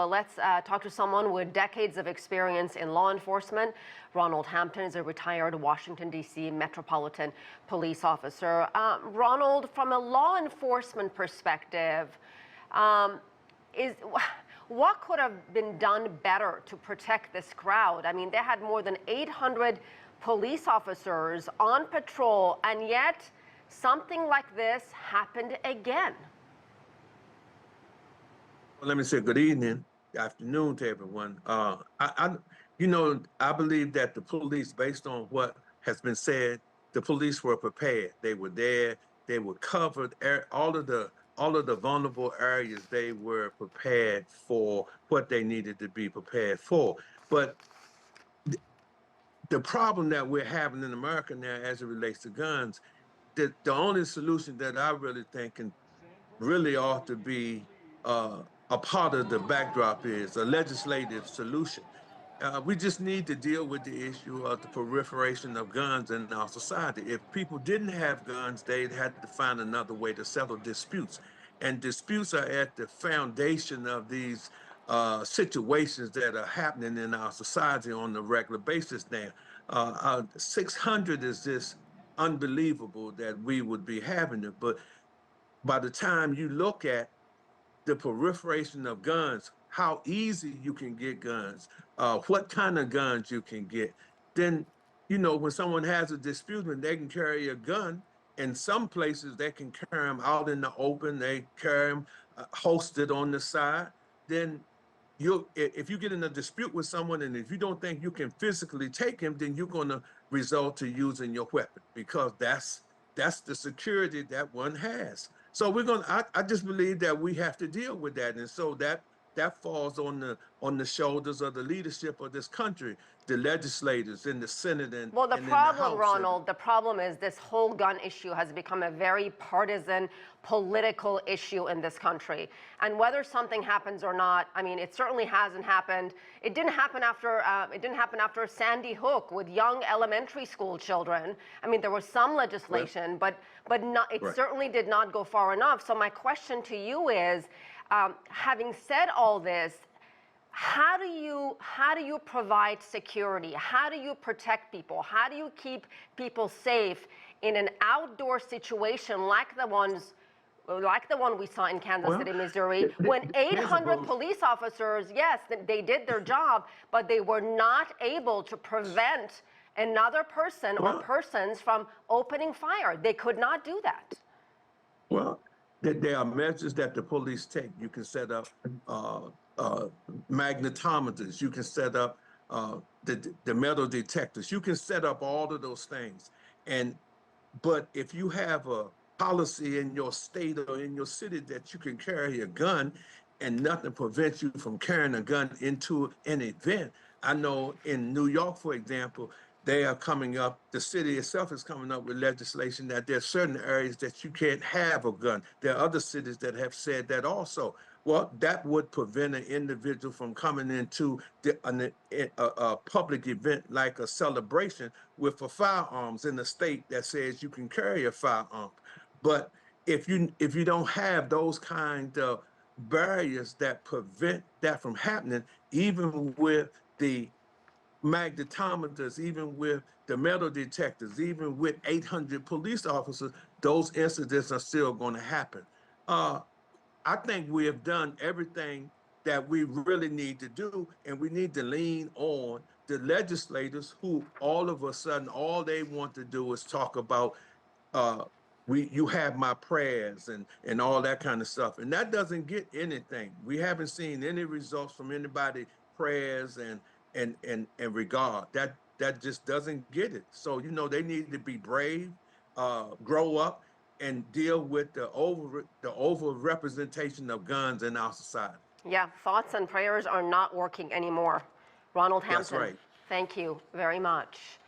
Well, let's talk to someone with decades of experience in law enforcement. Ronald Hampton is a retired Washington, D.C. Metropolitan Police officer. Ronald, from a law enforcement perspective, what could have been done better to protect this crowd? I mean, they had more than 800 police officers on patrol, and yet something like this happened again. Well, let me say good evening, good afternoon to everyone. I believe that the police, based on what has been said, the police were prepared. They were there. They were covered. All of the vulnerable areas. They were prepared for what they needed to be prepared for. But the problem that we're having in America now, as it relates to guns, the only solution that I really think really ought to be a part of the backdrop is a legislative solution. We just need to deal with the issue of the proliferation of guns in our society. If people didn't have guns, they'd have to find another way to settle disputes. And disputes are at the foundation of these situations that are happening in our society on a regular basis now. 600 is just unbelievable that we would be having it. But by the time you look at the proliferation of guns, how easy you can get guns, what kind of guns you can get, then, when someone has a dispute and they can carry a gun, in some places they can carry them out in the open, they carry them hosted on the side, then if you get in a dispute with someone and if you don't think you can physically take him, then you're going to resort to using your weapon, because that's the security that one has. So I just believe that we have to deal with that. And so that falls on the shoulders of the leadership of this country, the legislators in the Senate and well, the and problem, in the House. Ronald, the problem is this whole gun issue has become a very partisan political issue in this country. And whether something happens or not, I mean, it certainly hasn't happened. It didn't happen after Sandy Hook with young elementary school children. I mean, there was some legislation, but not, it certainly did not go far enough. So my question to you is, having said all this, how do you provide security? How do you protect people? How do you keep people safe in an outdoor situation like the one we saw in Kansas City, Missouri, when 800 police officers, yes, they did their job, but they were not able to prevent another person or persons from opening fire. They could not do that. Well, there are measures that the police take. You can set up magnetometers. You can set up the metal detectors. You can set up all of those things. But if you have a policy in your state or in your city that you can carry a gun and nothing prevents you from carrying a gun into an event. I know in New York, for example, they are coming up, the city itself is coming up with legislation that there are certain areas that you can't have a gun. There are other cities that have said that also. Well, that would prevent an individual from coming into a public event like a celebration with firearms in a state that says you can carry a firearm. But if you don't have those kind of barriers that prevent that from happening, even with the magnetometers, even with the metal detectors, even with 800 police officers, those incidents are still going to happen. I think we have done everything that we really need to do, and we need to lean on the legislators who all of a sudden, all they want to do is talk about you have my prayers and all that kind of stuff. And that doesn't get anything. We haven't seen any results from anybody prayers and regard. That just doesn't get it. So, they need to be brave, grow up, and deal with the over representation of guns in our society. Yeah, thoughts and prayers are not working anymore. Ronald Hampton, That's right. Thank you very much.